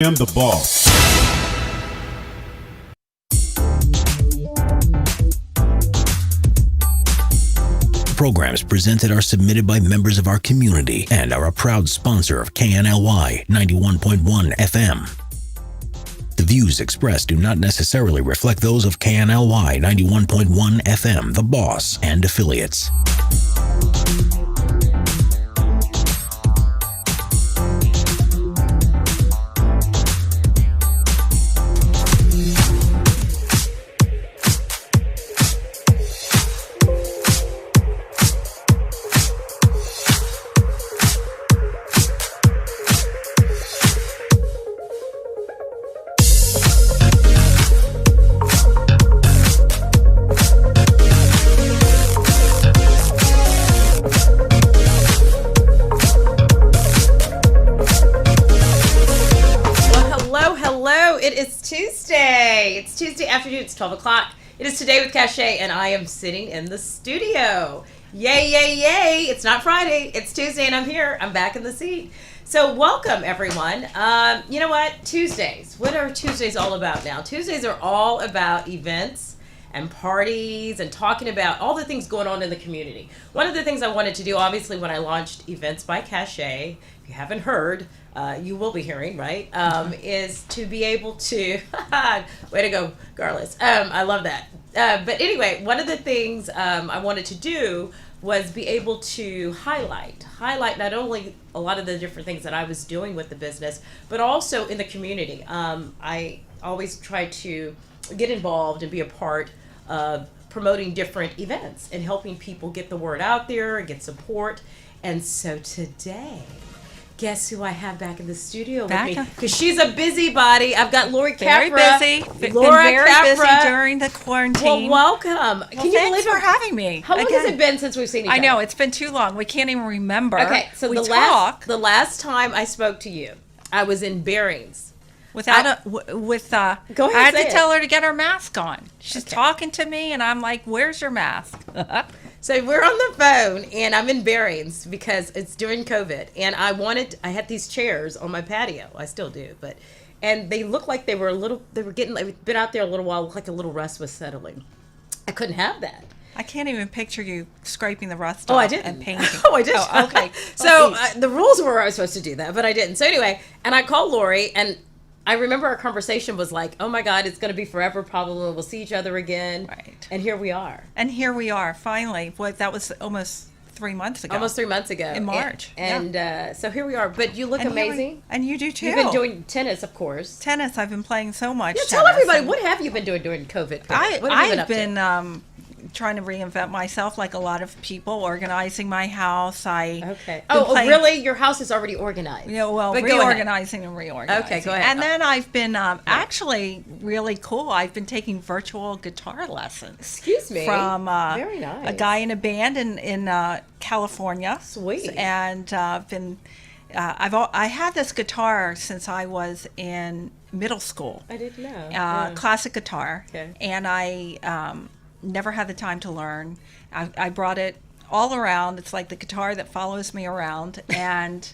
I am the boss. Programs presented are submitted by members of our community and are a proud sponsor of KNLY 91.1 FM. The views expressed do not necessarily reflect those of KNLY 91.1 FM, The Boss, and affiliates. It's Tuesday afternoon. It's 12 o'clock. It is Today with Kashay, and I am sitting in the studio. Yay, yay, yay. It's not Friday. It's Tuesday, and I'm here. I'm back in the seat. So welcome, everyone. You know what? Tuesdays. What are Tuesdays all about now? Tuesdays are all about events and parties and talking about all the things going on in the community. One of the things I wanted to do, obviously, when I launched Events by Kashay, if you haven't heard, you will be hearing, right? Is to be able to, way to go, Garlis. I love that. But anyway, one of the things I wanted to do was be able to highlight not only a lot of the different things that I was doing with the business, but also in the community. I always try to get involved and be a part of promoting different events and helping people get the word out there and get support. And so today, guess who I have back in the studio with me? Because she's a busybody. I've got Laurie Capra. Very busy. Very busy during the quarantine. Well, welcome. Can you believe for having me? How long has it been since we've seen each other? I know, it's been too long. We can't even remember. Okay, so the last time I spoke to you, I was in Bearings. Go ahead, I had to tell her to get her mask on. She's talking to me, and I'm like, "Where's your mask?" So we're on the phone, and I'm in Bearings because it's during COVID, and I had these chairs on my patio. I still do, and they looked like they were been out there a little while, looked like a little rust was settling. I couldn't have that. I can't even picture you scraping the rust off and painting. I did. Oh, okay. So the rules were I was supposed to do that, but I didn't. So anyway, and I called Laurie, and I remember our conversation was like, oh my God, it's going to be forever probably. We'll see each other again. Right. And here we are. Finally. That was almost 3 months ago. Almost 3 months ago. In March. And so here we are. But you look amazing. And you do too. You've been doing tennis, of course. Tennis. I've been playing so much tennis. Tell everybody, what have you been doing during COVID? I've been trying to reinvent myself like a lot of people, organizing my house. Really? Your house is already organized? Reorganizing and reorganizing. Okay, go ahead. And then I've been actually really cool. I've been taking virtual guitar lessons. Excuse me. From very nice. A guy in a band in California. Sweet. And I had this guitar since I was in middle school. I didn't know. Classic guitar. Okay. And I never had the time to learn. I brought it all around. It's like the guitar that follows me around. And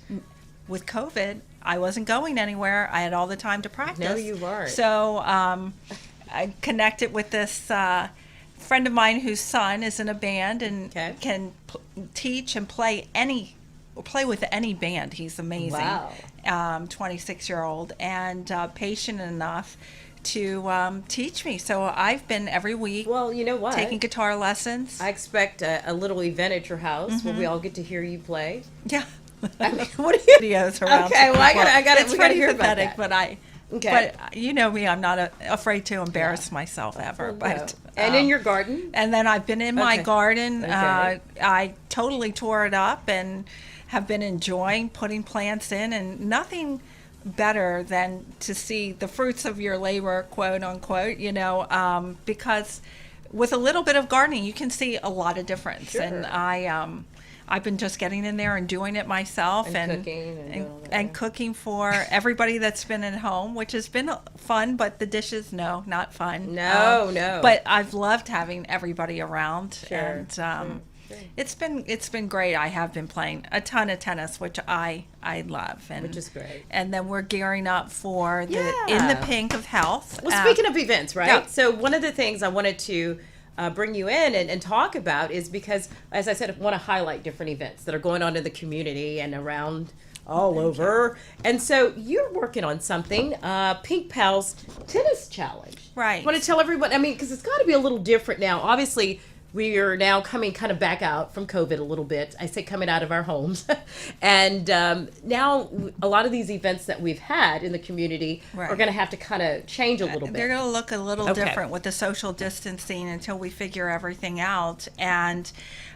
with COVID, I wasn't going anywhere. I had all the time to practice. No, you weren't. So I connected with this friend of mine whose son is in a band and can teach and play with any band. He's amazing. Wow. 26-year-old and patient enough to teach me. So I've been every week. Well, you know what? Taking guitar lessons. I expect a little event at your house where we all get to hear you play. Yeah. I mean, what are you? Videos around. Okay, well, I got It's pretty pathetic, but But you know me, I'm not afraid to embarrass myself ever. But and in your garden. And then I've been in my garden. I totally tore it up and have been enjoying putting plants in, and nothing better than to see the fruits of your labor, quote unquote, because with a little bit of gardening you can see a lot of difference. Sure. And I've been just getting in there and doing it myself and cooking for everybody that's been at home, which has been fun, but the dishes, no, not fun. No. But I've loved having everybody around. Sure. And It's been great. I have been playing a ton of tennis, which I love, and which is great. And then we're gearing up for the In the Pink of Health. Well, speaking of events, right? Yeah. So one of the things I wanted to bring you in and talk about is because, as I said, I want to highlight different events that are going on in the community and around all over. And so you're working on something, Pink Pals Tennis Challenge. Right. I want to tell everyone, I mean, because it's got to be a little different now. Obviously, we are now coming kind of back out from COVID a little bit. I say coming out of our homes. And now a lot of these events that we've had in the community are going to have to kind of change a little bit. They're going to look a little different with the social distancing until we figure everything out. And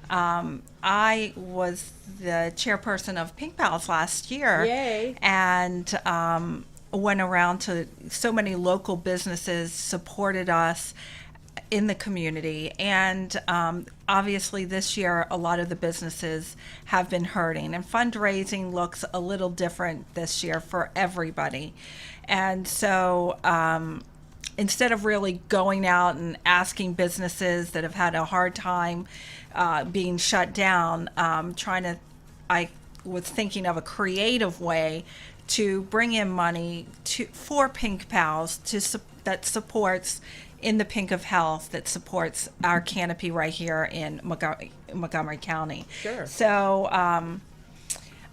I was the chairperson of Pink Pals last year. Yay. And went around to so many local businesses, supported us in the community, and obviously this year a lot of the businesses have been hurting, and fundraising looks a little different this year for everybody. And so instead of really going out and asking businesses that have had a hard time being shut down, I was thinking of a creative way to bring in money for Pink Pals that supports In the Pink of Health, that supports our canopy right here in Montgomery County. Sure. So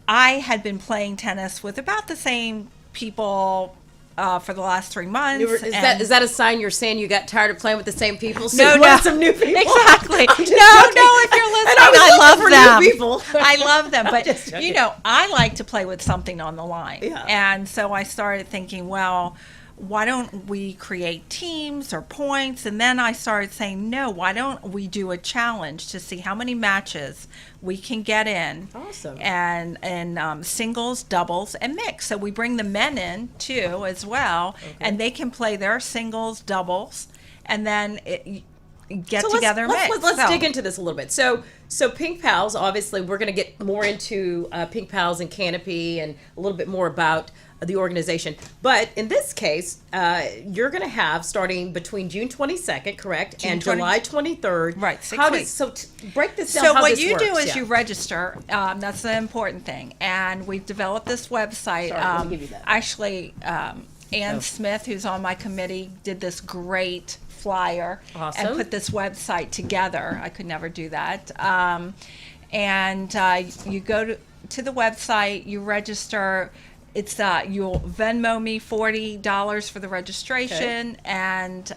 I had been playing tennis with about the same people for the last 3 months. Is that a sign you're saying you got tired of playing with the same people? So No, you want some new people? Exactly. No, I'm just no, joking. if you're listening, And I was I love looking for new people. I love them. But, just joking. you know, I like to play with something on the line. Yeah. And so I started thinking, well, why don't we create teams or points? And then I started saying, no, why don't we do a challenge to see how many matches we can get in? Awesome. And singles, doubles, and mix. So we bring the men in too as well, and they can play their singles, doubles, and then get together and mix. Let's dig into this a little bit. So Pink Pals, obviously, we're going to get more into Pink Pals and Canopy and a little bit more about the organization. But in this case, you're going to have starting between June 22nd, correct, and July 23rd. Right, 6 weeks. Break this down. So how what this you works. do is you register. That's the important thing. And we've developed this website. Sorry, let me give you that. Actually, Ann Smith, who's on my committee, did this great flyer Awesome. and put this website together. I could never do that. And you go to the website, you register. It's you'll Venmo me $40 for the registration, and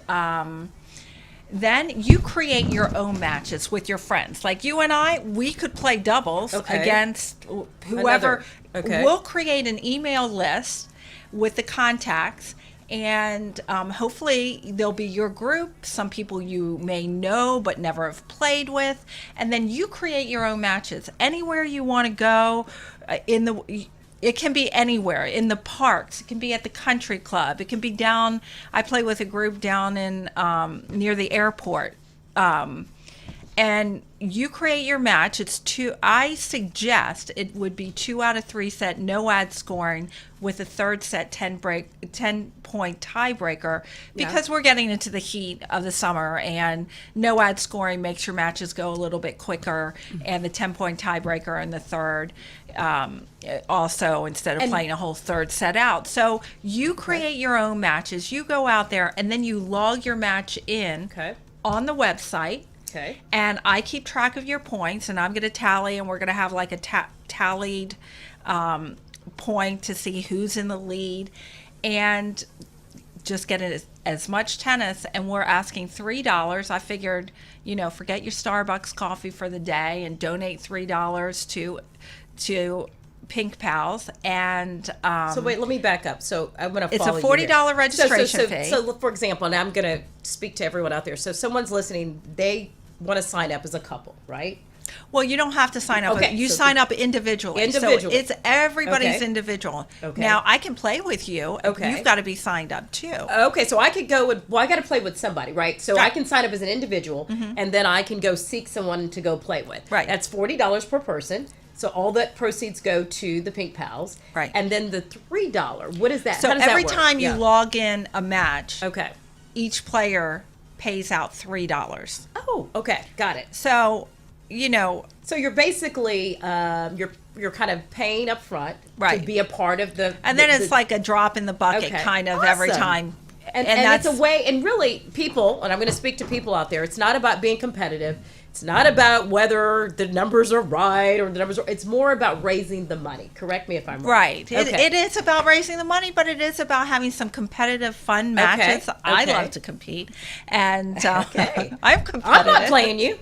then you create your own matches with your friends. Like you and I, we could play doubles against whoever. We'll create an email list with the contacts, and hopefully there'll be your group, some people you may know but never have played with, and then you create your own matches anywhere you want to go It can be anywhere, in the parks. It can be at the country club. It can be down. I play with a group down in near the airport, and you create your match. It's I suggest it would be 2 out of 3 set, no ad scoring, with a third set 10-point tiebreaker, because we're getting into the heat of the summer, and no ad scoring makes your matches go a little bit quicker, and the 10-point tiebreaker in the third. Also, instead of playing a whole third set out. So you create your own matches, you go out there, and then you log your match in on the website. Okay. And I keep track of your points, and I'm going to tally, and we're going to have like a tallied point to see who's in the lead, and just get as much tennis. And we're asking $3. I figured, forget your Starbucks coffee for the day and donate $3 to Pink Pals. And so wait, let me back up. So I'm going to follow it's a $40 registration fee. So for example, and I'm going to speak to everyone out there. So if someone's listening, they want to sign up as a couple, right? Well, you don't have to sign up. Okay, You so sign up individually. So it's everybody's individual. Okay. Now, I can play with you. Okay. You've got to be signed up too. Okay, so I could go with, I got to play with somebody, right? So I can sign up as an individual, and then I can go seek someone to go play with. Right. That's $40 per person. So all that proceeds go to the Pink Pals. Right. And then the $3, what is that? So How does that every work? time you log in a match, Okay. each player pays out $3. Oh, okay. Got it. So So you're basically you're kind of paying up front to be a part of the, and then it's like a drop in the bucket kind of every time. And that's it's a way, and really people, and I'm going to speak to people out there, it's not about being competitive. It's not about whether the numbers are right or the numbers are, it's more about raising the money. Correct me if I'm wrong. Right. It is about raising the money, but it is about having some competitive fun matches. I love to compete. And I'm competitive. I'm not playing you.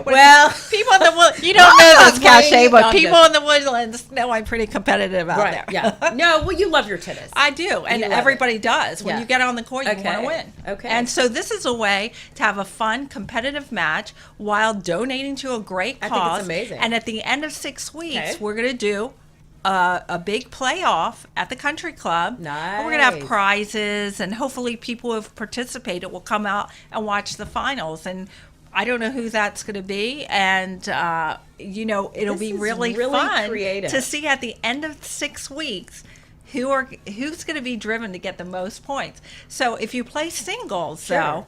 Well, people in the Woodlands, you don't know this, Kashay, but people in the Woodlands know I'm pretty competitive out there. Yeah. No, well, you love your tennis. I do, and everybody does. When you get on the court, you want to win. Okay. And so this is a way to have a fun, competitive match while donating to a great cause. I think it's amazing. And at the end of 6 weeks, we're going to do a big playoff at the country club. Nice. And we're going to have prizes, and hopefully people who have participated will come out and watch the finals. And I don't know who that's going to be, and it'll be really fun creative to see at the end of 6 weeks who's going to be driven to get the most points. So if you play singles, though,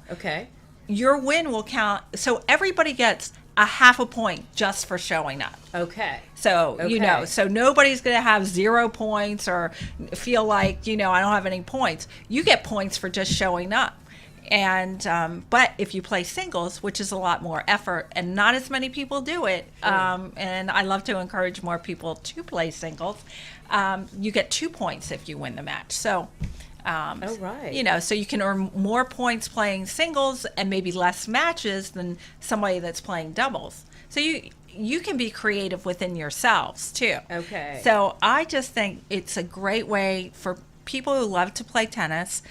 your win will count. So everybody gets a half a point just for showing up. Okay. So so nobody's going to have 0 points or feel like I don't have any points. You get points for just showing up. And but if you play singles, which is a lot more effort and not as many people do it, and I love to encourage more people to play singles, you get 2 points if you win the match. So so you can earn more points playing singles and maybe less matches than somebody that's playing doubles. So you can be creative within yourselves too. Okay. So I just think it's a great way for people who love to play tennis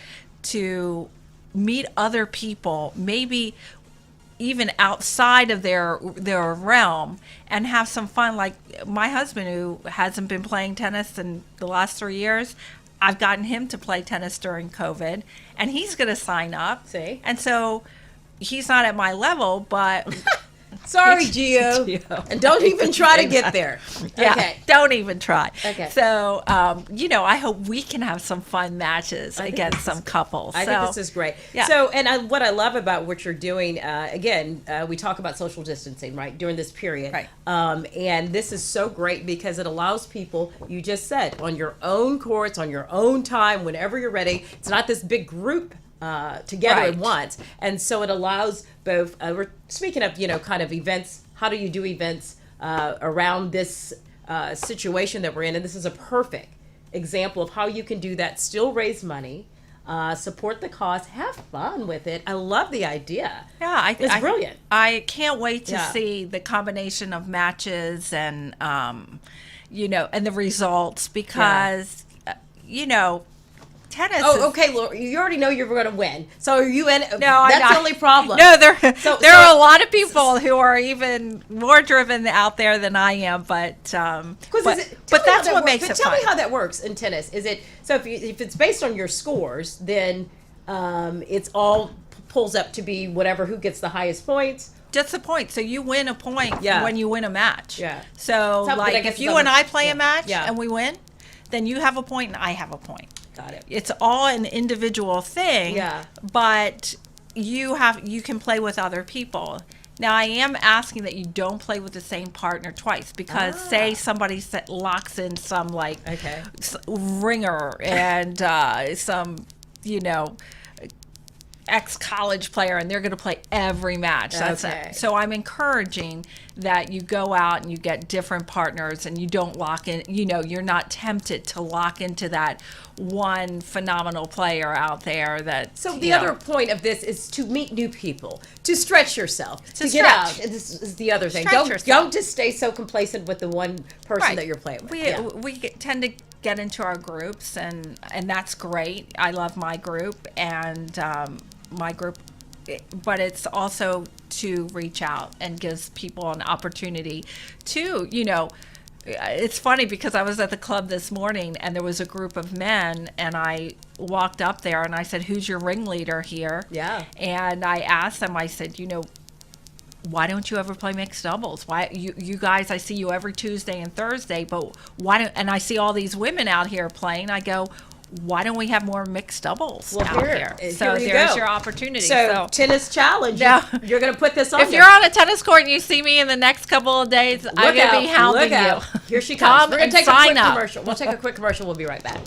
to meet other people, maybe even outside of their realm, and have some fun. Like my husband, who hasn't been playing tennis in the last 3 years, I've gotten him to play tennis during COVID, and he's going to sign up. See? And so he's not at my level, but sorry, Gio. And don't even try to get there. Yeah, okay. Don't even try. Okay. So, I hope we can have some fun matches against some couples. I think this is great. Yeah. So, and what I love about what you're doing, we talk about social distancing, right, during this period. Right. And this is so great because it allows people, you just said, on your own courts, on your own time, whenever you're ready. It's not this big group together at once, and so it allows both. We're speaking of kind of events. How do you do events around this situation that we're in? And this is a perfect example of how you can do that. Still raise money, support the cause, have fun with it. I love the idea. Yeah, it's brilliant. I can't wait to see the combination of matches and and the results because tennis. Oh, okay, Laurie, you already know you're going to win. So are you in? No, that's the only problem. No, there are a lot of people who are even more driven out there than I am, but that's what makes it fun. Tell me how that works in tennis. Is it so if it's based on your scores, then it's all pulls up to be whatever who gets the highest points. Just a point. So you win a point when you win a match. Yeah. So like if you and I play a match and we win, then you have a point and I have a point. Got it. It's all an individual thing. Yeah. But you can play with other people. Now I am asking that you don't play with the same partner twice because say somebody locks in some ringer and some ex-college player and they're going to play every match. That's it. So I'm encouraging that you go out and you get different partners and you don't lock in, you're not tempted to lock into that one phenomenal player out there that. So the other point of this is to meet new people, to stretch yourself, to get out. This is the other thing. Don't just stay so complacent with the one person that you're playing with. We tend to get into our groups and that's great. I love my group and my group, but it's also to reach out and gives people an opportunity to, it's funny because I was at the club this morning and there was a group of men and I walked up there and I said, who's your ringleader here? Yeah. And I asked them, I said, why don't you ever play mixed doubles? Why you guys, I see you every Tuesday and Thursday, but why don't, and I see all these women out here playing. I go, why don't we have more mixed doubles Well, out here So you there's go. your opportunity. So tennis challenge. Yeah. You're going to put this on. If you're on a tennis court and you see me in the next couple of days, I'm going to be hounding you. Here she comes. Come We're going and to take a sign quick up. commercial. We'll take a quick commercial. We'll be right back.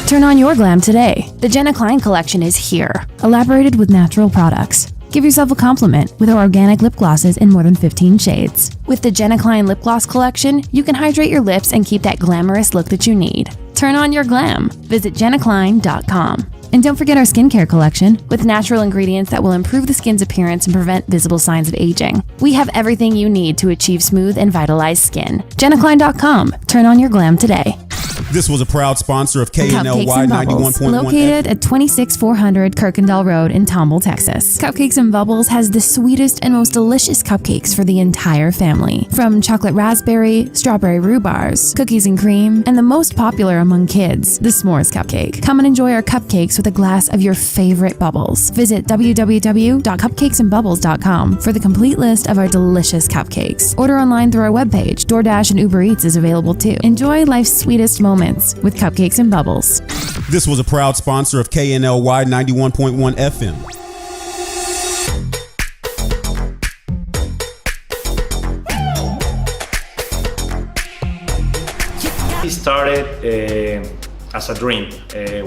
Turn on your glam today. The Jenna Klein collection is here, elaborated with natural products. Give yourself a compliment with our organic lip glosses in more than 15 shades. With the Jenna Klein lip gloss collection, you can hydrate your lips and keep that glamorous look that you need. Turn on your glam. Visit jennaklein.com. And don't forget our skincare collection with natural ingredients that will improve the skin's appearance and prevent visible signs of aging. We have everything you need to achieve smooth and vitalized skin. jennaklein.com. Turn on your glam today. This was a proud sponsor of Cupcakes KNLY and Bubbles, 91.1 located at 26400 Kirkendall Road in Tomball, Texas. Cupcakes and Bubbles has the sweetest and most delicious cupcakes for the entire family. From chocolate raspberry, strawberry rhubars, cookies and cream, and the most popular among kids, the s'mores cupcake. Come and enjoy our cupcakes with a glass of your favorite bubbles. Visit www.cupcakesandbubbles.com for the complete list of our delicious cupcakes. Order online through our webpage. DoorDash and Uber Eats is available too. Enjoy life's sweetest moments with Cupcakes and Bubbles. This was a proud sponsor of KNLY 91.1 FM. It started as a dream.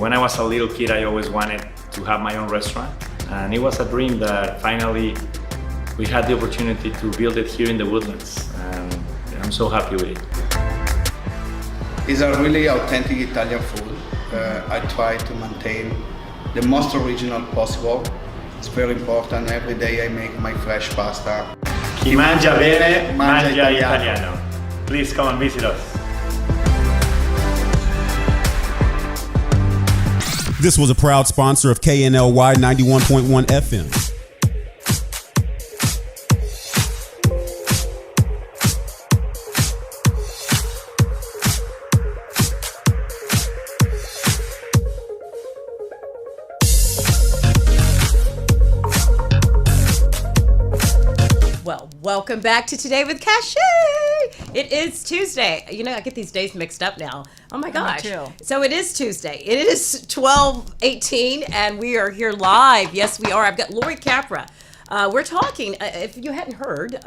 When I was a little kid, I always wanted to have my own restaurant. And it was a dream that finally we had the opportunity to build it here in the Woodlands. And I'm so happy with it. It's a really authentic Italian food. I try to maintain the most original possible. It's very important. Every day I make my fresh pasta. Chi mangia bene, mangia italiano. Please come and visit us. This was a proud sponsor of KNLY 91.1 FM. Well, welcome back to Today with Kashay. It is Tuesday. You know, I get these days mixed up now. Oh my gosh. Me too. So it is Tuesday. It is 12:18 and we are here live. Yes, we are. I've got Laurie Capra. We're talking, if you hadn't heard,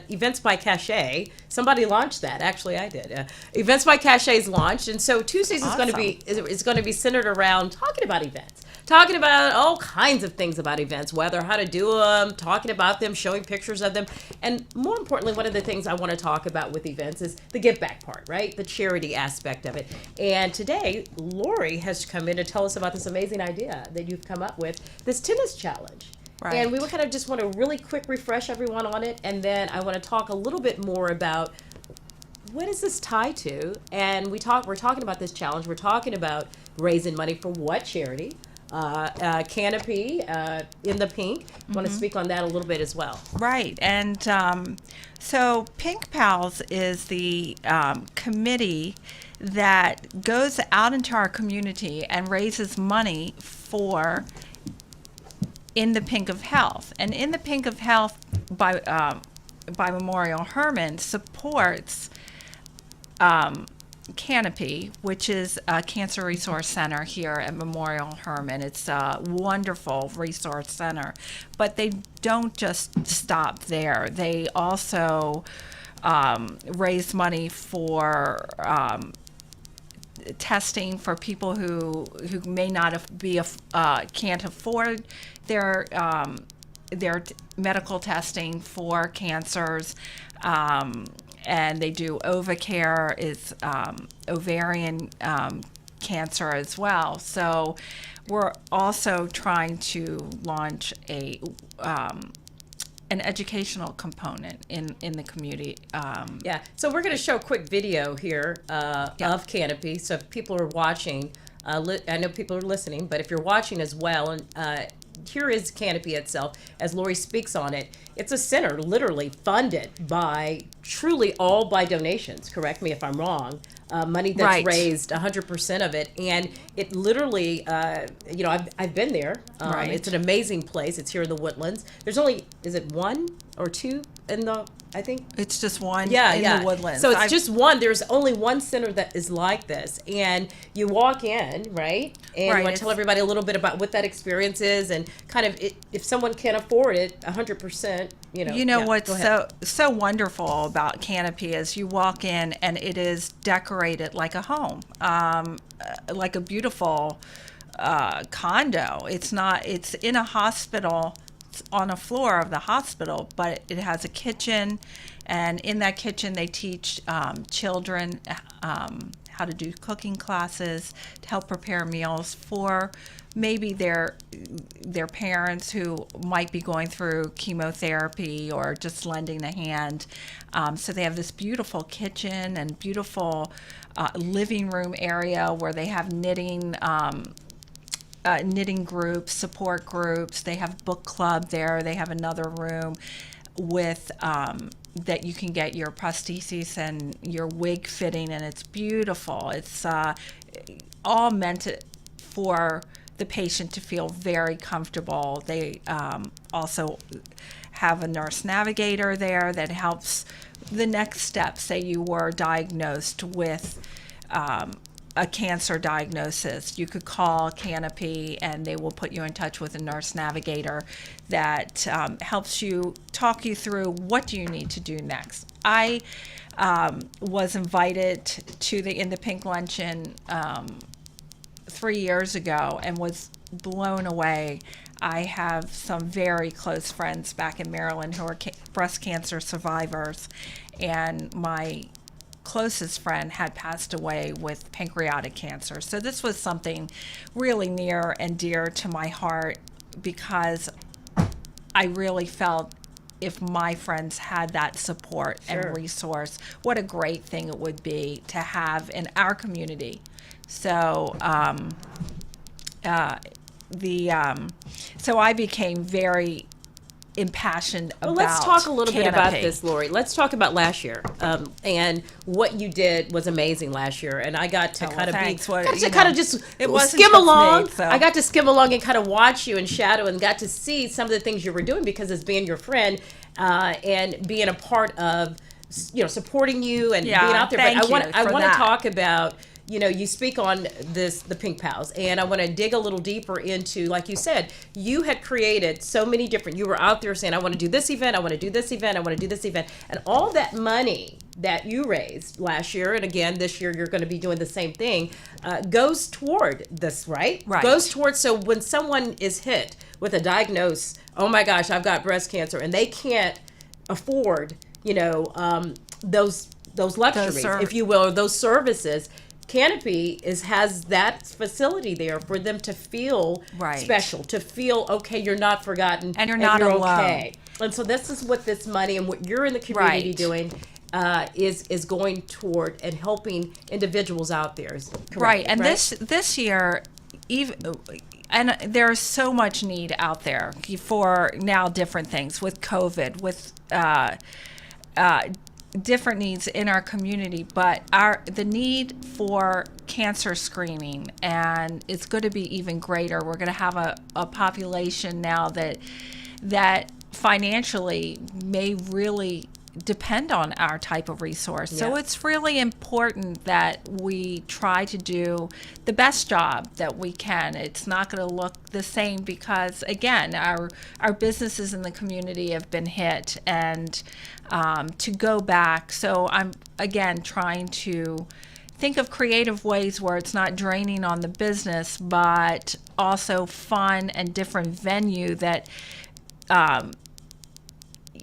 Events by Kashay. Somebody launched that. Actually, I did. Events by Kashay is launched, and so Tuesdays Awesome. is going to be centered around talking about events, talking about all kinds of things about events, whether how to do them, talking about them, showing pictures of them, and more importantly, one of the things I want to talk about with events is the give back part, right? The charity aspect of it. And today, Laurie has come in to tell us about this amazing idea that you've come up with, this tennis challenge. Right. And we would kind of just want to really quick refresh everyone on it, and then I want to talk a little bit more about what is this tied to. And we're talking about this challenge. We're talking about raising money for what charity? Canopy in the Pink. Want to speak on that a little bit as well. Right. And so Pink Pals is the committee that goes out into our community and raises money for In the Pink of Health. And In the Pink of Health by Memorial Hermann supports Canopy, which is a cancer resource center here at Memorial Hermann. It's a wonderful resource center, but they don't just stop there. They also raise money for testing for people who may not can't afford their medical testing for cancers. And they do Ovacare, is ovarian cancer as well. So we're also trying to launch an educational component in the community. Yeah. So we're going to show a quick video here of Canopy. So if people are watching, I know people are listening, but if you're watching as well, and here is Canopy itself, as Laurie speaks on it. It's a center literally funded by, truly all by donations, correct me if I'm wrong, money that's Right. raised, 100% of it. And it literally, I've been there. Right. It's an amazing place. It's here in the Woodlands. There's only, is it one or two in the, I think? It's just one Yeah, in yeah. the Woodlands. So it's just one. There's only one center that is like this. And you walk in, right? And Right, you want to tell everybody a little bit about what that experience is and kind of, if someone can't afford it, 100%, yeah, what's go ahead. so wonderful about Canopy is you walk in and it is decorated like a home, like a beautiful condo. It's in a hospital, it's on a floor of the hospital, but it has a kitchen, and in that kitchen they teach children how to do cooking classes to help prepare meals for maybe their parents who might be going through chemotherapy or just lending a hand. So they have this beautiful kitchen and beautiful living room area where they have knitting groups, support groups. They have book club there. They have another room with that you can get your prostheses and your wig fitting, and it's beautiful. It's all meant for the patient to feel very comfortable. They also have a nurse navigator there that helps the next step. Say you were diagnosed with a cancer diagnosis, you could call Canopy and they will put you in touch with a nurse navigator that helps you, talk you through what do you need to do next. I was invited to the In the Pink Luncheon 3 years ago and was blown away. I have some very close friends back in Maryland who are breast cancer survivors, and my closest friend had passed away with pancreatic cancer. So this was something really near and dear to my heart, because I really felt if my friends had that support and resource, what a great thing it would be to have in our community. So so I became very impassioned about let's talk a little bit about Canopy. this, Laurie. Let's talk about last year, and what you did was amazing last year. And I got to skim along. I got to skim along and kind of watch you and shadow, and got to see some of the things you were doing, because as being your friend and being a part of, supporting you and being out there. But I want to talk about. You speak on the Pink Pals, and I want to dig a little deeper into, like you said, you had created so many different, you were out there saying, I want to do this event, I want to do this event, I want to do this event, and all that money that you raised last year, and again, this year you're going to be doing the same thing, goes toward this, right? Right. Goes towards, so when someone is hit with a diagnosis, oh my gosh, I've got breast cancer, and they can't afford, those luxuries, if you will, or those services, Canopy has that facility there for them to feel special, to feel okay, you're not forgotten, and you're not alone. Okay. And so this is what this money and what you're in the community doing is going toward, and helping individuals out there. Right. And this year, and there's so much need out there for now different things with COVID, with different needs in our community, but the need for cancer screening, and it's going to be even greater. We're going to have a population now that financially may really depend on our type of resource. Yes. So it's really important that we try to do the best job that we can. It's not going to look the same because, again, our businesses in the community have been hit, and to go back. So I'm, again, trying to think of creative ways where it's not draining on the business, but also fun and different venue that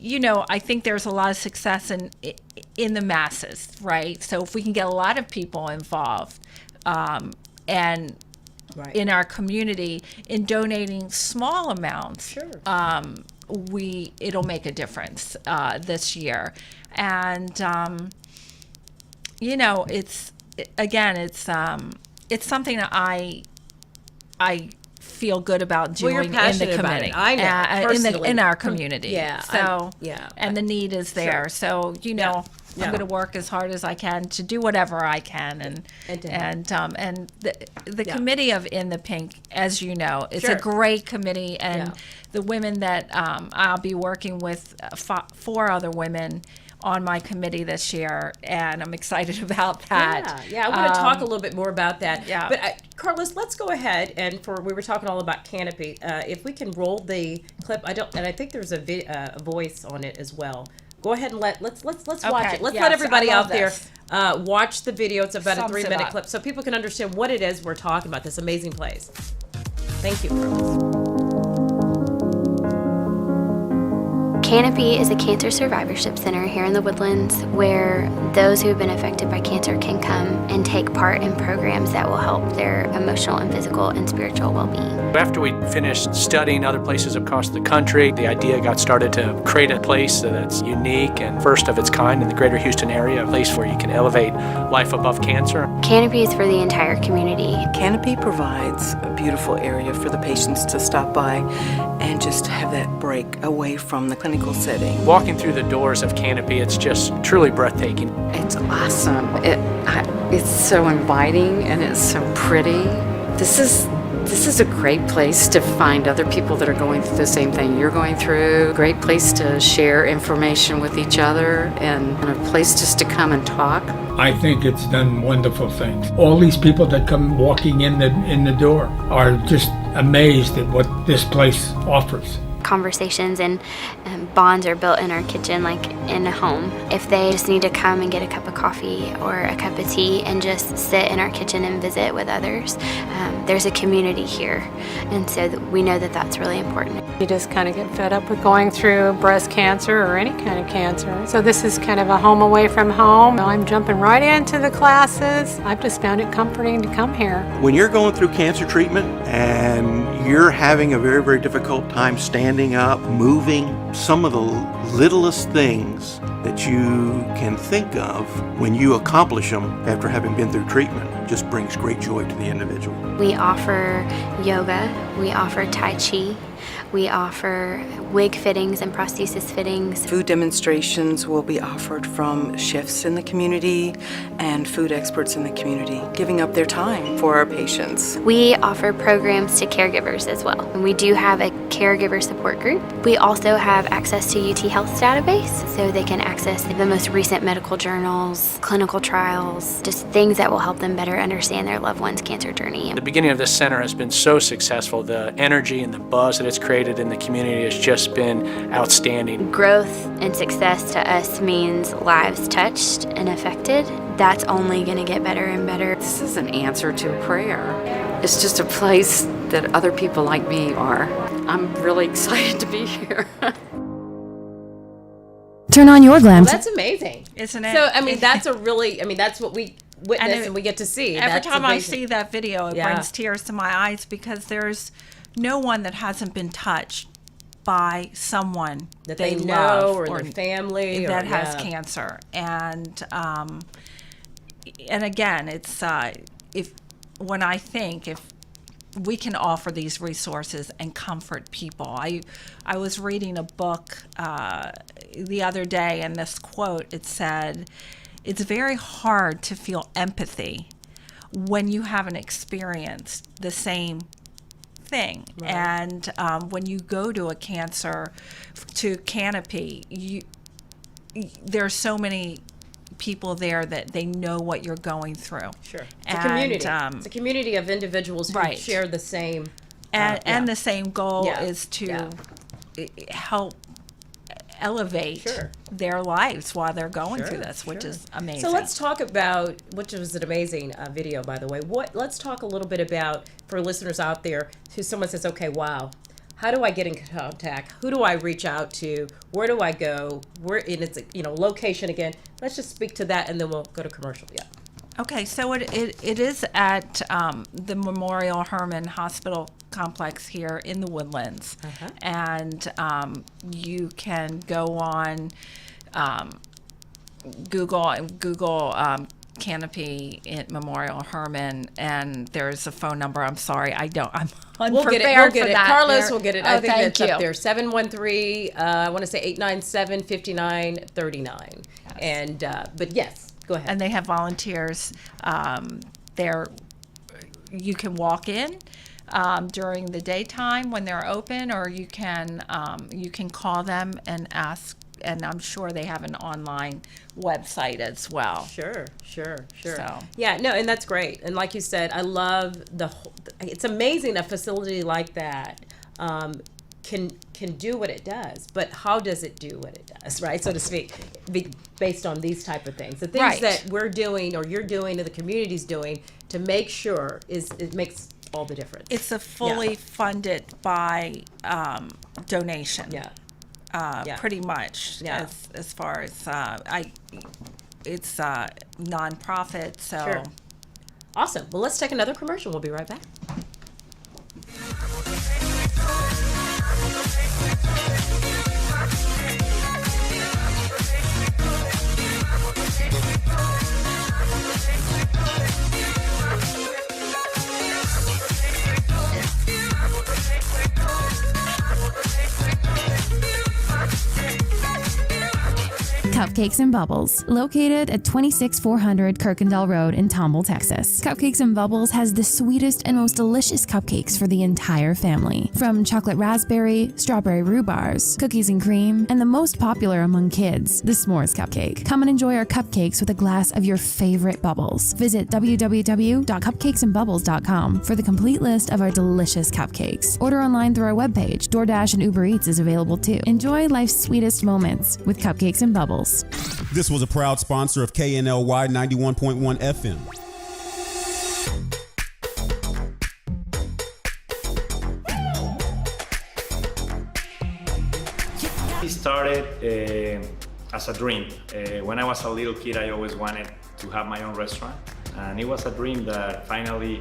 I think there's a lot of success in the masses, right? So if we can get a lot of people involved and in our community in donating small amounts, it'll make a difference this year. And it's something that I feel good about doing you're in the passionate about committee. it. I know, personally. in our community. Yeah, So yeah. and the need is there. Sure. So Yeah. I'm going to work as hard as I can to do whatever I can, and the committee of In the Pink, as you know, is Sure. a great committee, and Yeah. the women that I'll be working with, 4 other women on my committee this year, and I'm excited about that. Yeah, I want to talk a little bit more about that. Yeah. But Carlos, let's go ahead and we were talking all about Canopy. If we can roll the clip, I think there's a voice on it as well. Go ahead and let's watch it. Let's Yes, let everybody I love out there this. watch the video. It's about Sums a it 3-minute up. clip, so people can understand what it is we're talking about. This amazing place. Thank you, Carlos. Canopy is a cancer survivorship center here in the Woodlands where those who have been affected by cancer can come and take part in programs that will help their emotional and physical and spiritual well-being. After we finished studying other places across the country, the idea got started to create a place that's unique and first of its kind in the greater Houston area, a place where you can elevate life above cancer. Canopy is for the entire community. Canopy provides a beautiful area for the patients to stop by and just have that break away from the clinical setting. Walking through the doors of Canopy, it's just truly breathtaking. It's awesome. It's so inviting and it's so pretty. This is a great place to find other people that are going through the same thing you're going through. Great place to share information with each other and a place just to come and talk. I think it's done wonderful things. All these people that come walking in the door are just amazed at what this place offers. Conversations and bonds are built in our kitchen like in a home. If they just need to come and get a cup of coffee or a cup of tea and just sit in our kitchen and visit with others, there's a community here, and so we know that that's really important. You just kind of get fed up with going through breast cancer or any kind of cancer. So this is kind of a home away from home. I'm jumping right into the classes. I've just found it comforting to come here. When you're going through cancer treatment and you're having a very, very difficult time standing up, moving, some of the littlest things that you can think of when you accomplish them after having been through treatment just brings great joy to the individual. We offer yoga, we offer Tai Chi, we offer wig fittings and prosthesis fittings. Food demonstrations will be offered from chefs in the community and food experts in the community, giving up their time for our patients. We offer programs to caregivers as well, and we do have a caregiver support group. We also have access to UT Health's database, so they can access the most recent medical journals, clinical trials, just things that will help them better understand their loved one's cancer journey. The beginning of this center has been so successful. The energy and the buzz that it's created in the community has just been outstanding. Growth and success to us means lives touched and affected. That's only going to get better and better. This is an answer to a prayer. It's just a place that other people like me are. I'm really excited to be here. Turn on your glam. That's amazing, isn't it? So that's that's what we witness and we get to see. Every time I amazing. see that video, it brings tears to my eyes because there's no one that hasn't been touched by someone that they know love or their family that has cancer. And again, it's if we can offer these resources and comfort people. I was reading a book the other day, and this quote, it said, "It's very hard to feel empathy when you haven't experienced the same thing." Right. And when you go to to Canopy, there's so many people there that they know what you're going through. Sure, it's a community. It's a community of individuals who share the same and the same goal is to help elevate their lives while they're going through this, which is amazing. So let's talk about, which was an amazing video, by the way. Let's talk a little bit about, for listeners out there, who someone says, okay, wow, how do I get in contact? Who do I reach out to? Where do I go? And it's location again. Let's just speak to that, and then we'll go to commercial. Yeah. Okay, so it is at the Memorial Hermann Hospital complex here in the Woodlands, and you can go on Google Canopy at Memorial Herman, and there's a phone number. I'm sorry, I'm unprepared We'll get it. that. Carlos will get it. Oh, I think thank that's you. up there. 713, I want to say 897-5939. Yes. And, but yes, go ahead. And they have volunteers. You can walk in during the daytime when they're open, or you can call them and ask. And I'm sure they have an online website as well. Sure. So. Yeah, no, and that's great. And like you said, I love it's amazing a facility like that can do what it does, but how does it do what it does, right, so to speak, based on these type of things. The things Right. that we're doing or you're doing or the community's doing to make sure it makes all the difference. It's fully funded by donation. Yeah. Pretty much. Yeah. As far as it's nonprofit. So Sure. Awesome. Well, let's take another commercial. We'll be right back. Cupcakes and Bubbles, located at 26400 Kirkendall Road in Tomball, Texas. Cupcakes and Bubbles has the sweetest and most delicious cupcakes for the entire family. From chocolate raspberry, strawberry rhubars, cookies and cream, and the most popular among kids, the s'mores cupcake. Come and enjoy our cupcakes with a glass of your favorite bubbles. Visit www.cupcakesandbubbles.com for the complete list of our delicious cupcakes. Order online through our webpage. DoorDash and Uber Eats is available too. Enjoy life's sweetest moments with Cupcakes and Bubbles. This was a proud sponsor of KNLY 91.1 FM. It started as a dream. When I was a little kid, I always wanted to have my own restaurant. And it was a dream that finally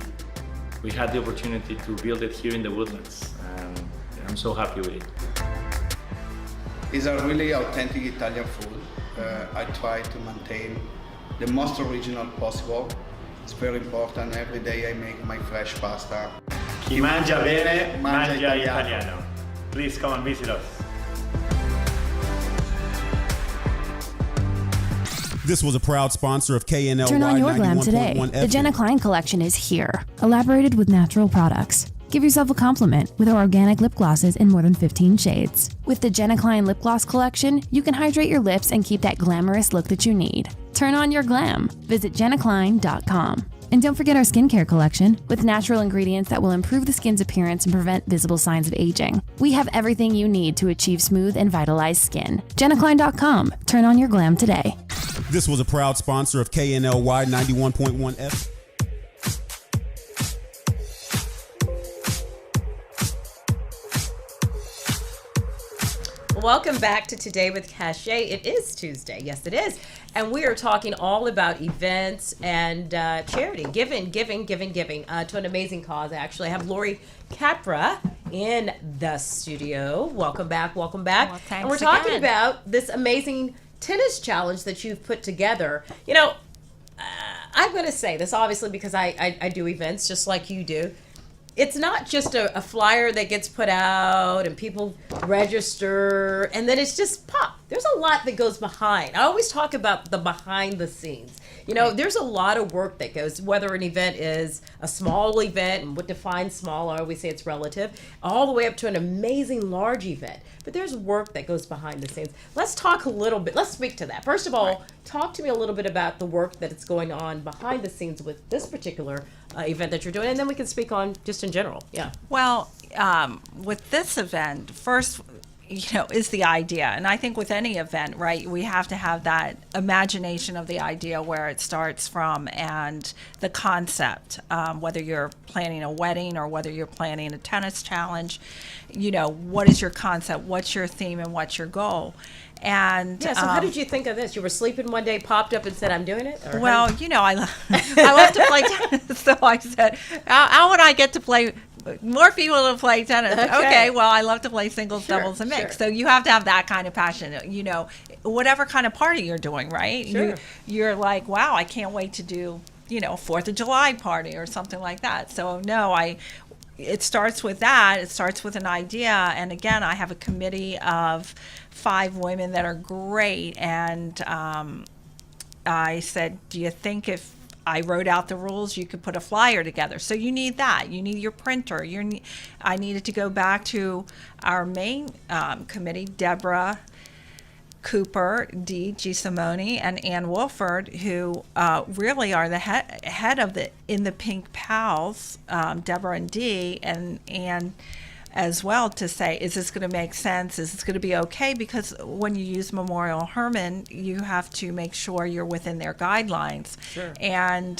we had the opportunity to build it here in the Woodlands. And I'm so happy with it. It's a really authentic Italian food. I try to maintain the most original possible. It's very important. Every day I make my fresh pasta. Chi mangia bene, mangia italiano. Please come and visit us. This was a proud sponsor of KNLY 91.1 Turn on your glam today. The Jenna Klein collection is here, elaborated with natural products. Give yourself a compliment with our organic lip glosses in more than 15 shades. With the Jenna Klein lip gloss collection, you can hydrate your lips and keep that glamorous look that you need. Turn on your glam. Visit jennaklein.com. And don't forget our skincare collection with natural ingredients that will improve the skin's appearance and prevent visible signs of aging. We have everything you need to achieve smooth and vitalized skin. jennaklein.com. Turn on your glam today. This was a proud sponsor of KNLY 91.1 FM. Welcome back to Today with Kashay. It is Tuesday. Yes, it is. And we are talking all about events and charity, giving to an amazing cause. Actually, I have Laurie Capra in the studio. Welcome back. Well, thanks and we're talking again. about this amazing tennis challenge that you've put together. You know, I'm going to say this, obviously, because I do events just like you do. It's not just a flyer that gets put out and people register and then it's just pop. There's a lot that goes behind. I always talk about the behind the scenes. You know, there's a lot of work that goes, whether an event is a small event, and what defines small, I always say it's relative, all the way up to an amazing large event. But there's work that goes behind the scenes. Let's talk a little bit. Let's speak to that. First of all, talk to me a little bit about the work that is going on behind the scenes with this particular event that you're doing, and then we can speak on just in general. Yeah. Well, with this event, first, is the idea. And I think with any event, right, we have to have that imagination of the idea where it starts from and the concept, whether you're planning a wedding or whether you're planning a tennis challenge, what is your concept, what's your theme, and what's your goal? And yeah, so how did you think of this? You were sleeping one day, popped up and said, I'm doing it? Or well, I love to play tennis, so I said, how would I get to play more people to play tennis? Okay, well, I love to play singles, doubles, and mixed. So you have to have that kind of passion. whatever kind of party you're doing, right? Sure. You're like, wow, I can't wait to do, 4th of July party or something like that. So no, it starts with that. It starts with an idea. And again, I have a committee of 5 women that are great. And I said, do you think if I wrote out the rules, you could put a flyer together? So you need that. You need your printer. I needed to go back to our main committee, Deborah Cooper, Dee Gisimone, and Ann Wolford, who really are the head of In the Pink Pals, Deborah and Dee, and Ann as well, to say, is this going to make sense? Is this going to be okay? Because when you use Memorial Hermann, you have to make sure you're within their guidelines. Sure. And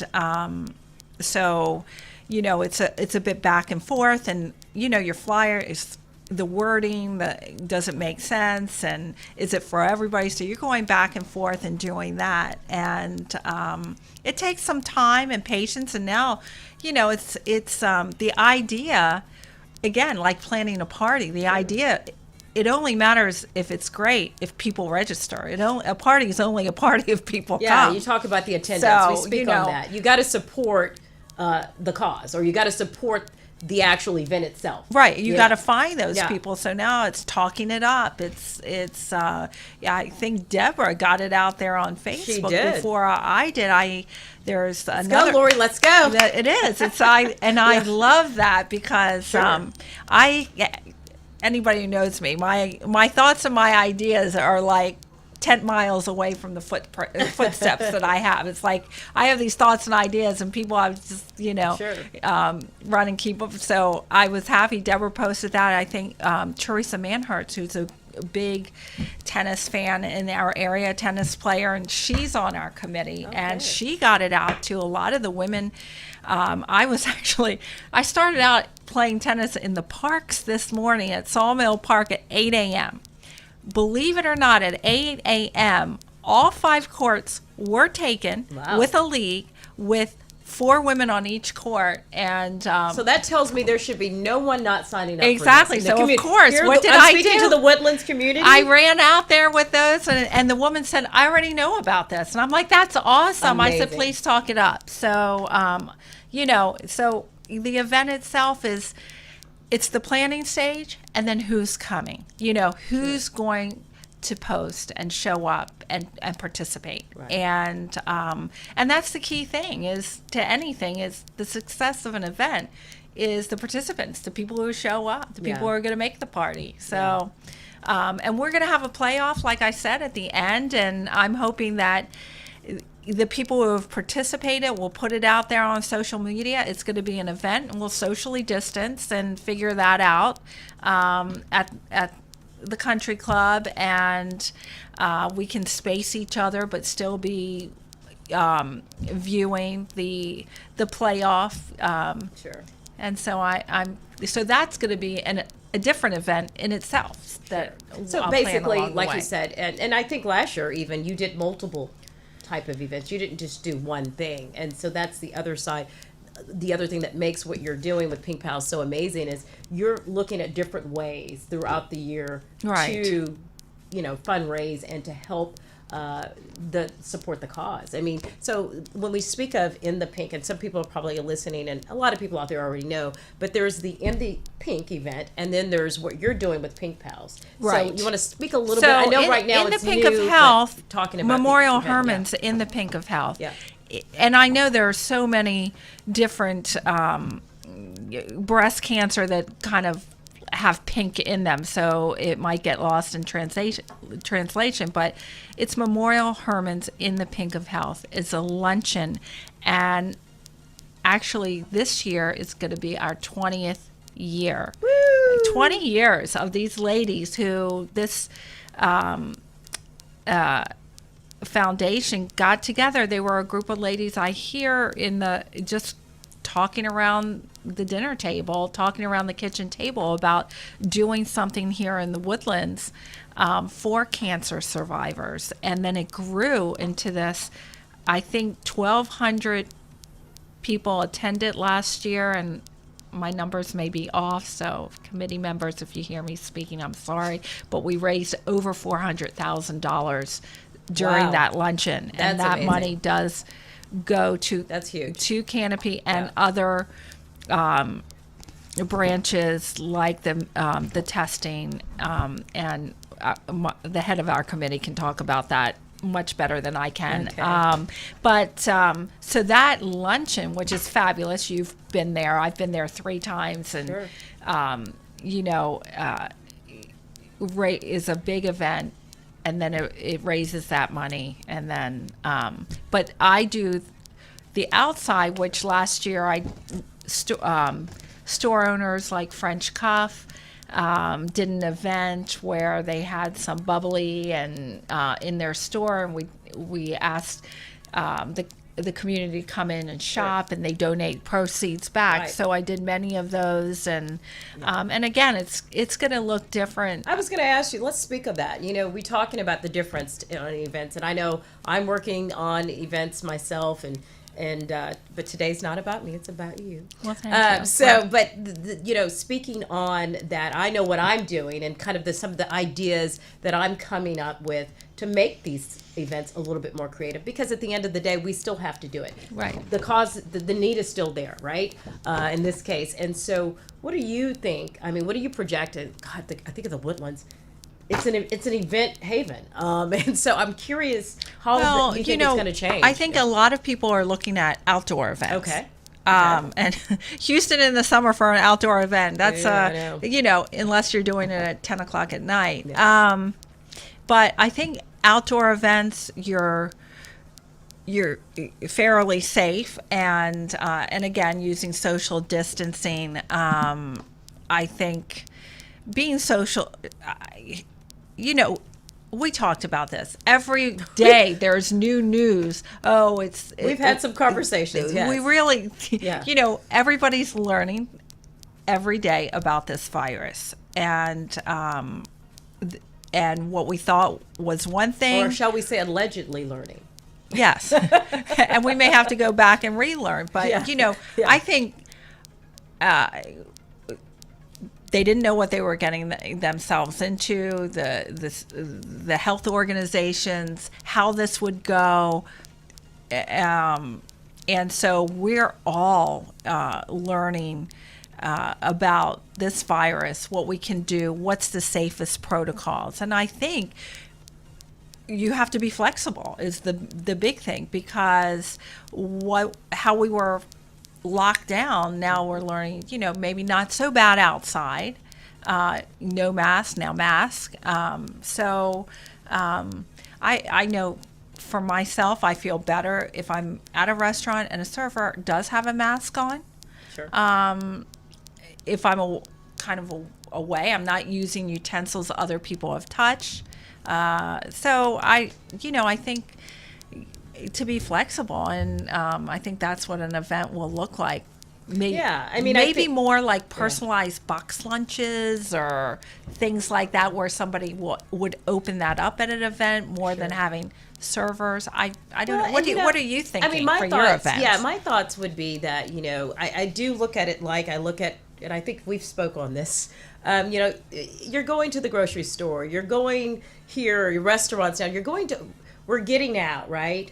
so, it's a bit back and forth, and your flyer is the wording that doesn't make sense, and is it for everybody? So you're going back and forth and doing that, and it takes some time and patience. And now, it's the idea, again, like planning a party. The idea, it only matters if it's great if people register. A party is only a party if people come. Yeah, you talk about the attendance. So, we speak on that. You got to support the cause, or you got to support the actual event itself. Right. You got to find those people. So now it's talking it up. I think Deborah got it out there on Facebook before I did. There's another. Let's go, Lori. Let's go. It is. I love that because anybody who knows me, my thoughts and my ideas are like 10 miles away from the footsteps that I have. It's like I have these thoughts and ideas, and people have just, run and keep up. So I was happy Deborah posted that. I think Teresa Manhertz, who's a big tennis fan in our area, tennis player, and she's on our committee, and she got it out to a lot of the women. I started out playing tennis in the parks this morning at Sawmill Park at 8 a.m. Believe it or not, at 8 a.m., all 5 courts were taken with a league with 4 women on each court. And so that tells me there should be no one not signing up exactly. for this. So, of course, what did I do? Speaking to the Woodlands community. I ran out there with those, and the woman said, I already know about this. And I'm like, that's awesome. Amazing. I said, please talk it up. So, so the event itself is, it's the planning stage, and then who's coming. Who's going to post and show up and participate. Right. And that's the key thing is to anything is the success of an event is the participants, the people who show up, the people who are going to make the party. So, and we're going to have a playoff, like I said, at the end, and I'm hoping that the people who have participated will put it out there on social media. It's going to be an event, and we'll socially distance and figure that out at the country club, and we can space each other but still be viewing the playoff. Sure. And so so that's going to be a different event in itself. So I'll basically, plan like you said, and I think last year even you did multiple type of events. You didn't just do one thing, and so that's the other side. The other thing that makes what you're doing with Pink Pals so amazing is you're looking at different ways throughout the year to, fundraise and to help support the cause. I mean, so when we speak of In the Pink, and some people are probably listening, and a lot of people out there already know, but there's the In the Pink event, and then there's what you're doing with Pink Pals. Right. So you want to speak a little bit? I know right now in it's the Pink new, of Health, talking about Memorial Hermann's In the Pink of Health. Yeah. And I know there are so many different breast cancer that kind of have pink in them, so it might get lost in translation, but it's Memorial Hermann's In the Pink of Health. It's a luncheon, and actually this year is going to be our 20th year. Woo! 20 years of these ladies who this foundation got together. They were a group of ladies I hear just talking around the dinner table, talking around the kitchen table about doing something here in the Woodlands for cancer survivors. And then it grew into this, I think 1,200 people attended last year, and my numbers may be off, so committee members, if you hear me speaking, I'm sorry, but we raised over $400,000 during that luncheon, and that amazing. money does go to to Canopy and other branches like the testing, and the head of our committee can talk about that much better than I can. Okay. So that luncheon, which is fabulous, you've been there, I've been there 3 times, and is a big event, and then it raises that money, and then but I do the outside, which last year store owners like French Cuff did an event where they had some bubbly and in their store, and we asked the community to come in and shop, and they donate proceeds back. Right. So I did many of those, and again, it's going to look different. I was going to ask you, let's speak of that. We're talking about the difference on events, and I know I'm working on events myself, and but today's not about me, it's about you. Well, thank you. So, but speaking on that, I know what I'm doing, and kind of some of the ideas that I'm coming up with to make these events a little bit more creative, because at the end of the day, we still have to do it. Right. The need is still there, right? In this case. And so what do you think? I mean, what do you project? God, I think of the Woodlands. It's an event haven, and so I'm curious how you think it's going to change. I think a lot of people are looking at outdoor events. Okay. And Houston in the summer for an outdoor event, that's I know. Unless you're doing it at 10 o'clock at night. Yeah. But I think outdoor events, you're fairly safe, and again, using social distancing. I think being social. We talked about this. Every day there's new news. We've had some conversations. Yes. We really, everybody's learning every day about this virus, and what we thought was one thing, or shall we say, allegedly learning. Yes, and we may have to go back and relearn. But I think. They didn't know what they were getting themselves into, the health organizations, how this would go. And so we're all learning about this virus, what we can do, what's the safest protocols. And I think you have to be flexible is the big thing, because how we were locked down, now we're learning, maybe not so bad outside, no mask, now mask. I know for myself, I feel better if I'm at a restaurant and a server does have a mask on. Sure. If I'm away, I'm not using utensils other people have touched. So I think to be flexible, and I think that's what an event will look like. Maybe more like personalized box lunches or things like that, where somebody would open that up at an event more than having servers. I don't know. What are you thinking for your event? Yeah, my thoughts would be that I do look at it like I look at, and I think we've spoke on this. You're going to the grocery store, you're going here, your restaurants now, we're getting out, right?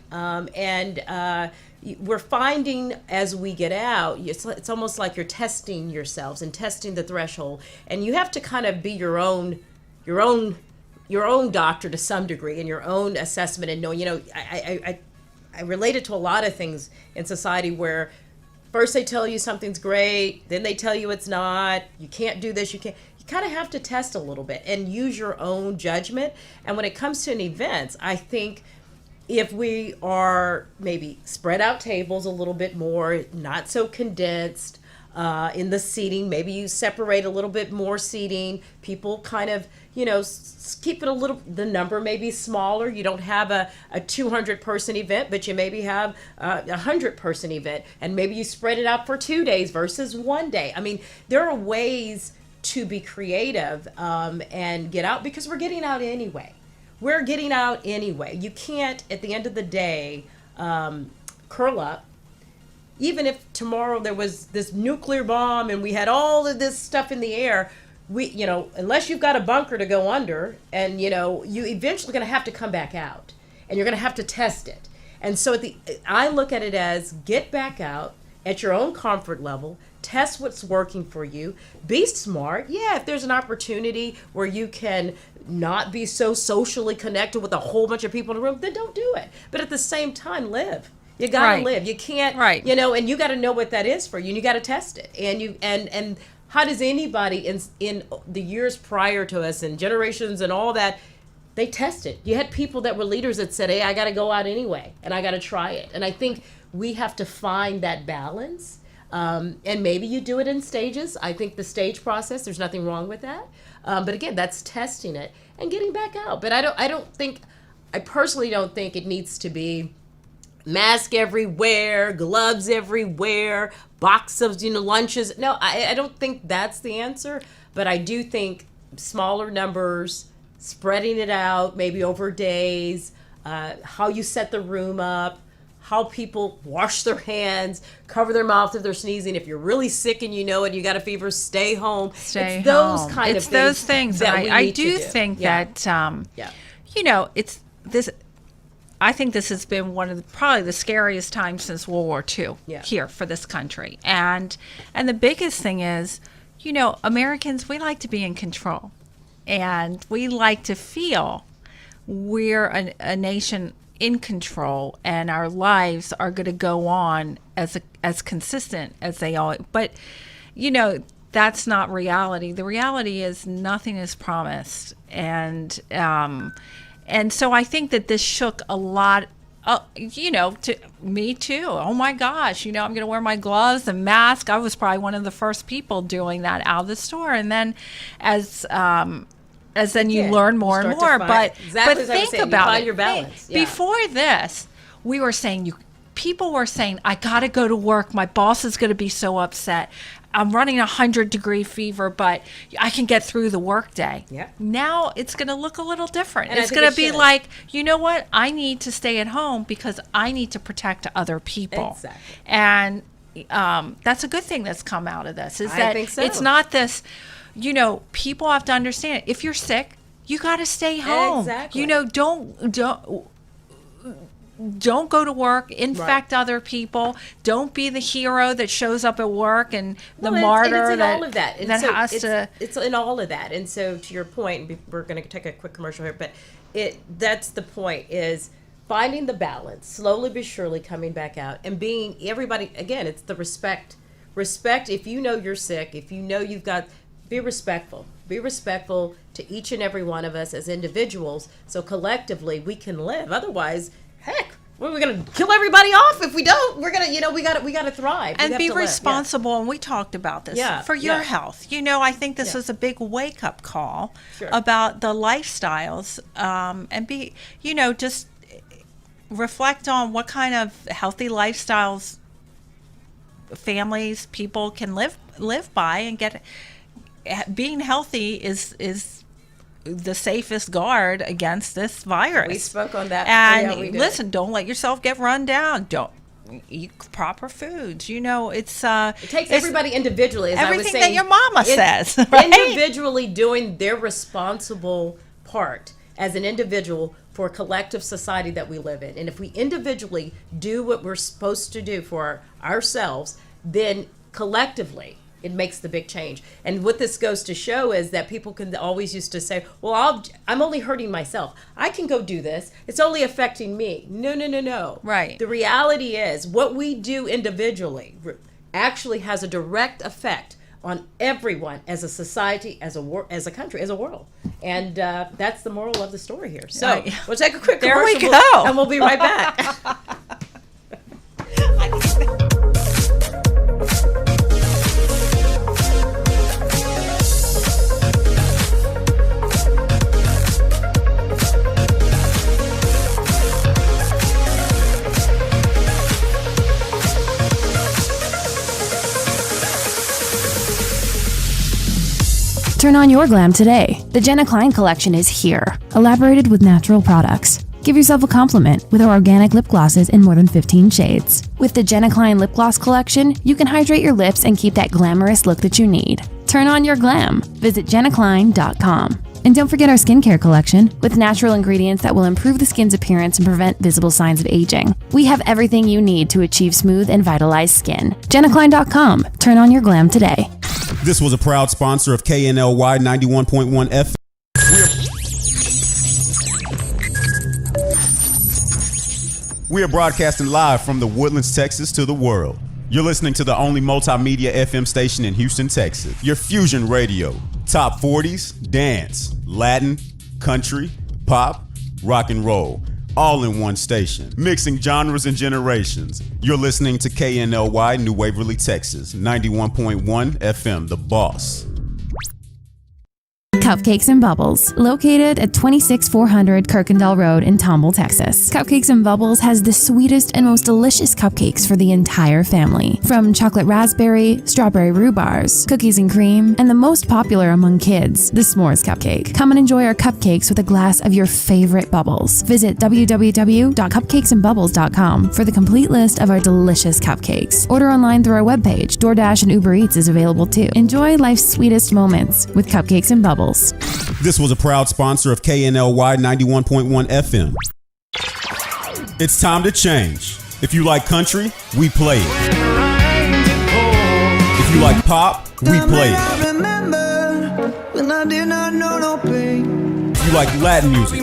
We're finding as we get out, it's almost like you're testing yourselves and testing the threshold, and you have to kind of be your own doctor to some degree, and your own assessment, and knowing. I relate it to a lot of things in society where first they tell you something's great, then they tell you it's not. You can't do this. You can't. You kind of have to test a little bit and use your own judgment. And when it comes to an event, I think if we are maybe spread out tables a little bit more, not so condensed in the seating, maybe you separate a little bit more seating, people kind of, keep it the number may be smaller. You don't have a 200 person event, but you maybe have a 100 person event, and maybe you spread it out for 2 days versus 1 day. I mean, there are ways to be creative and get out, because we're getting out anyway. You can't, at the end of the day, curl up even if tomorrow there was this nuclear bomb and we had all of this stuff in the air, unless you've got a bunker to go under, and you eventually going to have to come back out, and you're going to have to test it. And so I look at it as get back out at your own comfort level, test what's working for you, be smart. Yeah, if there's an opportunity where you can not be so socially connected with a whole bunch of people in a room, then don't do it. But at the same time, live. You gotta live. You can't, and you got to know what that is for you, and you got to test it. And how does anybody in the years prior to us and generations and all that, they tested. You had people that were leaders that said, hey, I got to go out anyway, and I got to try it. And I think we have to find that balance. And maybe you do it in stages. I think the stage process, there's nothing wrong with that. But again, that's testing it and getting back out. But I personally don't think it needs to be mask everywhere, gloves everywhere, box of lunches. No, I don't think that's the answer. But I do think smaller numbers, spreading it out maybe over days, how you set the room up, how people wash their hands, cover their mouth if they're sneezing. If you're really sick and you know it, you got a fever, stay home. It's those kind of things. It's those things. That I do think that, it's this. I think this has been one of probably the scariest times since World War II here for this country. And the biggest thing is, Americans, we like to be in control. And we like to feel we're a nation in control, and our lives are going to go on as consistent as they always. But that's not reality. The reality is nothing is promised, and so I think that this shook a lot. To me too. Oh my gosh, I'm going to wear my gloves and mask. I was probably one of the first people doing that out of the store, and then as then you learn more and more. But think about it. Your balance. Before this, we were saying people were saying, I got to go to work. My boss is going to be so upset. I'm running 100-degree fever, but I can get through the workday. Yeah. Now it's going to look a little different. And it's going to be like, you know what? I need to stay at home because I need to protect other people. Exactly. And that's a good thing that's come out of this. I think so. It's not this. People have to understand, if you're sick, you got to stay home. Exactly. Don't go to work, infect other people. Don't be the hero that shows up at work and the martyr it's in all of that. And so has to. It's in all of that. And so to your point, we're going to take a quick commercial here, but that's the point, is finding the balance, slowly but surely coming back out and being everybody. Again, it's the respect. Respect. If you know you're sick, if you know you've got. Be respectful. Be respectful to each and every one of us as individuals, so collectively we can live. Otherwise, heck, we're going to kill everybody off if we don't. We're going to, we got to thrive. And be responsible. And we talked about this for your health. I think this is a big wake up call about the lifestyles, and be, just reflect on what kind of healthy lifestyles families, people can live by and get. Being healthy is the safest guard against this virus. We spoke on that. And listen, don't let yourself get run down. Don't eat proper foods. It takes everybody individually. As everything I was saying, that your mama says. Right? Individually doing their responsible part as an individual for a collective society that we live in. And if we individually do what we're supposed to do for ourselves, then collectively it makes the big change. And what this goes to show is that people can always used to say, well, I'm only hurting myself. I can go do this. It's only affecting me. No. Right. The reality is what we do individually actually has a direct effect on everyone as a society, as a country, as a world. And that's the moral of the story here. So we'll take a quick commercial. There we go. And we'll be right back. Turn on your glam today. The Jenna Klein collection is here, elaborated with natural products. Give yourself a compliment with our organic lip glosses in more than 15 shades. With the Jenna Klein Lip Gloss Collection, you can hydrate your lips and keep that glamorous look that you need. Turn on your glam. Visit jennaklein.com. And don't forget our skincare collection with natural ingredients that will improve the skin's appearance and prevent visible signs of aging. We have everything you need to achieve smooth and vitalized skin. jennaklein.com. Turn on your glam today. This was a proud sponsor of KNLY 91.1 FM. We are broadcasting live from the Woodlands, Texas to the world. You're listening to the only multimedia FM station in Houston, Texas. Your Fusion Radio. Top 40s, dance, Latin, country, pop, rock and roll. All in one station. Mixing genres and generations. You're listening to KNLY New Waverly, Texas. 91.1 FM, The Boss. Cupcakes and Bubbles, located at 26400 Kirkendall Road in Tomball, Texas. Cupcakes and Bubbles has the sweetest and most delicious cupcakes for the entire family. From chocolate raspberry, strawberry rhubars, cookies and cream, and the most popular among kids, the s'mores cupcake. Come and enjoy our cupcakes with a glass of your favorite bubbles. Visit www.cupcakesandbubbles.com for the complete list of our delicious cupcakes. Order online through our webpage. DoorDash and Uber Eats is available too. Enjoy life's sweetest moments with Cupcakes and Bubbles. This was a proud sponsor of KNLY 91.1 FM. It's time to change. If you like country, we play it. If you like pop, we play it. If you like Latin music,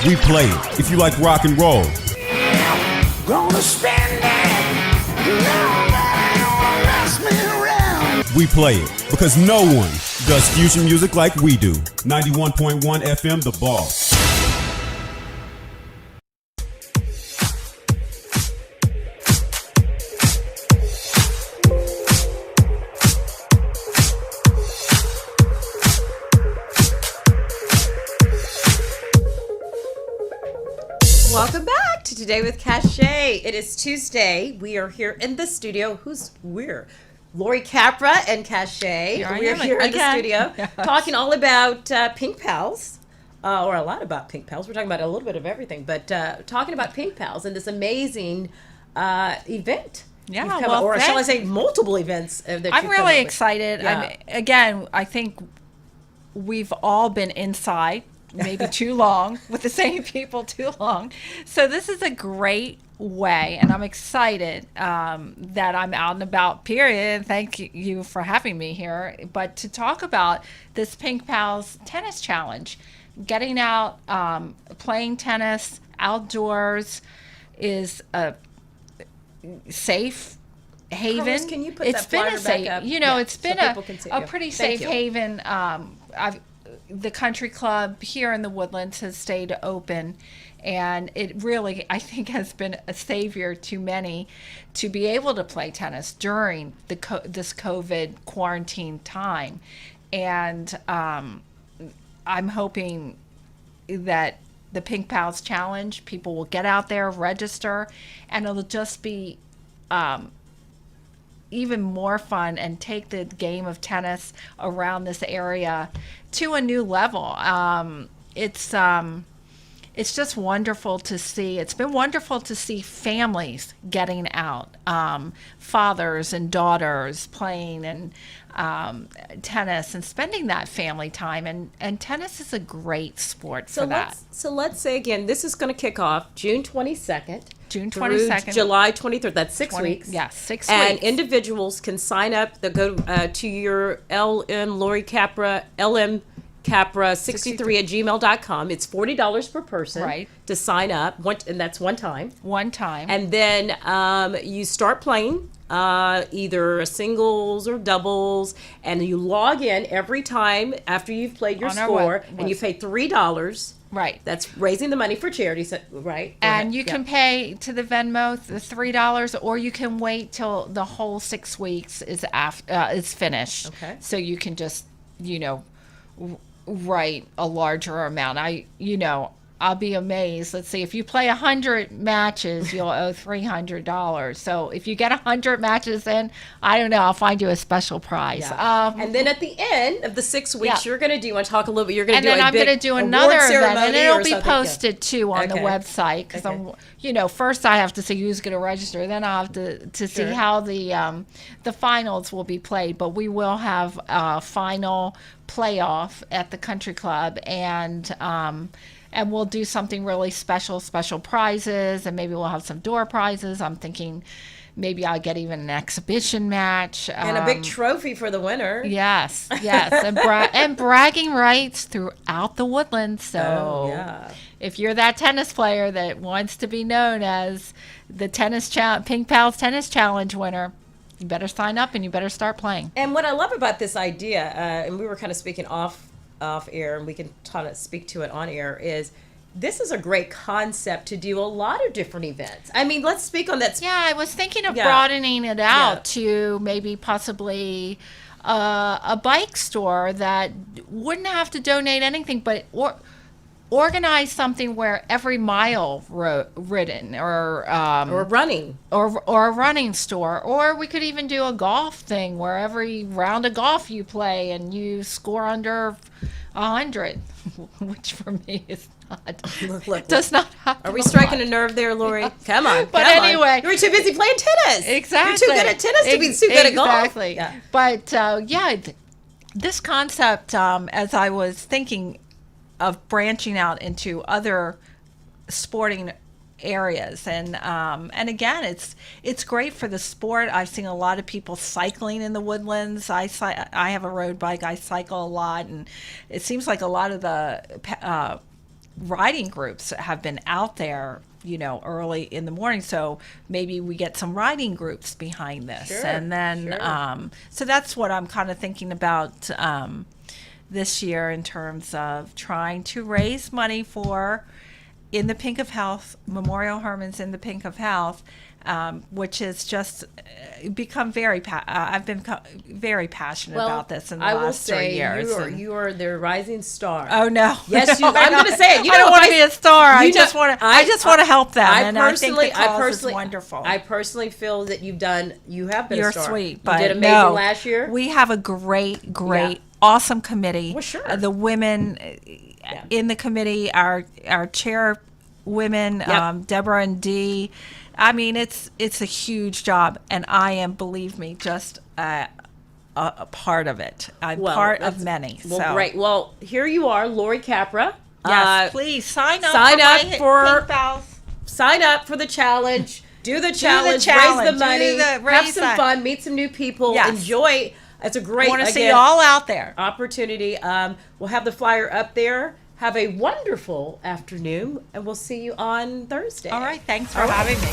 we play it. If you like rock and roll, we play it. Because no one does fusion music like we do. 91.1 FM, The Boss. Welcome back to Today with Kashay. It is Tuesday. We are here in the studio. Who's we're? Laurie Capra and Kashay. We're here in the studio talking all about Pink Pals, or a lot about Pink Pals. We're talking about a little bit of everything, but talking about Pink Pals and this amazing event. Yeah, well, or shall I say multiple events that I'm you've really come up excited. with. Again, I think we've all been inside maybe too long with the same people too long. So this is a great way, and I'm excited that I'm out and about, period. Thank you for having me here. But to talk about this Pink Pals Tennis Challenge, getting out, playing tennis outdoors is a safe haven. Carlos, can you put It's that been flyer a safe, back up? you know, Yeah, it's been so people can see a you. pretty Thank safe you. haven. The country club here in the Woodlands has stayed open, and it really, I think, has been a savior to many to be able to play tennis during this COVID quarantine time. And I'm hoping that the Pink Pals Challenge, people will get out there, register, and it'll just be even more fun and take the game of tennis around this area to a new level. It's just wonderful to see. It's been wonderful to see families getting out, fathers and daughters playing and tennis and spending that family time. And tennis is a great sport for that. So let's say again, this is going to kick off June 22nd. June through 22nd. July 23rd. That's 6 weeks. Yeah, 6 and weeks. individuals can sign up. They go to your LM Laurie Capra, LM Capra 63 at gmail.com. It's $40 per person to sign up. And that's one time. One time. And then you start playing either singles or doubles, and you log in every time after you've played your On our score, and you pay $3. Right. That's raising the money for charity, right? And you can pay to the Venmo the $3, or you can wait till the whole 6 weeks is finished. Okay. So you can just, write a larger amount. I'll be amazed. Let's see, if you play 100 matches, you'll owe $300. So if you get 100 matches in, I don't know, I'll find you a special prize. Yeah. And then at the end of the 6 weeks, you're going to do, you want to talk a little bit, you're going to do and then I'm going to do another event, and it'll be posted too on the website. Because I'm, first I have to see who's going to register, then I'll have to see how the finals will be played. But we will have a final playoff at the country club, and we'll do something really special prizes, and maybe we'll have some door prizes. I'm thinking maybe I'll get even an exhibition match. And a big trophy for the winner. Yes. And bragging rights throughout the Woodlands. So if you're that tennis player that wants to be known as the Pink Pals Tennis Challenge winner, you better sign up and you better start playing. And what I love about this idea, and we were kind of speaking off air, and we can speak to it on air, is this is a great concept to do a lot of different events. I mean, let's speak on that. Yeah, I was thinking of broadening it out to maybe possibly a bike store that wouldn't have to donate anything, but organize something where every mile ridden or running or a running store, or we could even do a golf thing where every round of golf you play and you score under 100, which for me is not does not happen. Are we striking a nerve there, Lori? Come on. But anyway, you're too busy playing tennis. Exactly. You're too good at tennis to be too good at golf. Exactly. Yeah. But this concept, as I was thinking of branching out into other sporting areas, and again, it's great for the sport. I've seen a lot of people cycling in the Woodlands. I have a road bike. I cycle a lot, and it seems like a lot of the riding groups have been out there, early in the morning. So maybe we get some riding groups behind this, and then so that's what I'm kind of thinking about this year in terms of trying to raise money for In the Pink of Health, Memorial Herman's In the Pink of Health, which has just become I've been very passionate about this in the last 3 years. You are the rising star. Oh no! Yes, I'm going to say it. I don't want to be a star. I just want to help them. I think the cause is wonderful. I personally feel that you have been a star. You're sweet, you but did amazing last year. We have a great, awesome committee. Well, sure. The women in the committee, our chairwomen, Deborah and Dee. I mean, it's a huge job, and I am, believe me, just a part of it. I'm part of many. Well, great. Well, here you are, Laurie Capra. Yes, please sign up for the challenge. Do the challenge. Raise the money. Have some fun. Meet some new people. Yes. Enjoy. It's a great. I want to see you all out there. Opportunity. We'll have the flyer up there. Have a wonderful afternoon, and we'll see you on Thursday. All right. Thanks for having me.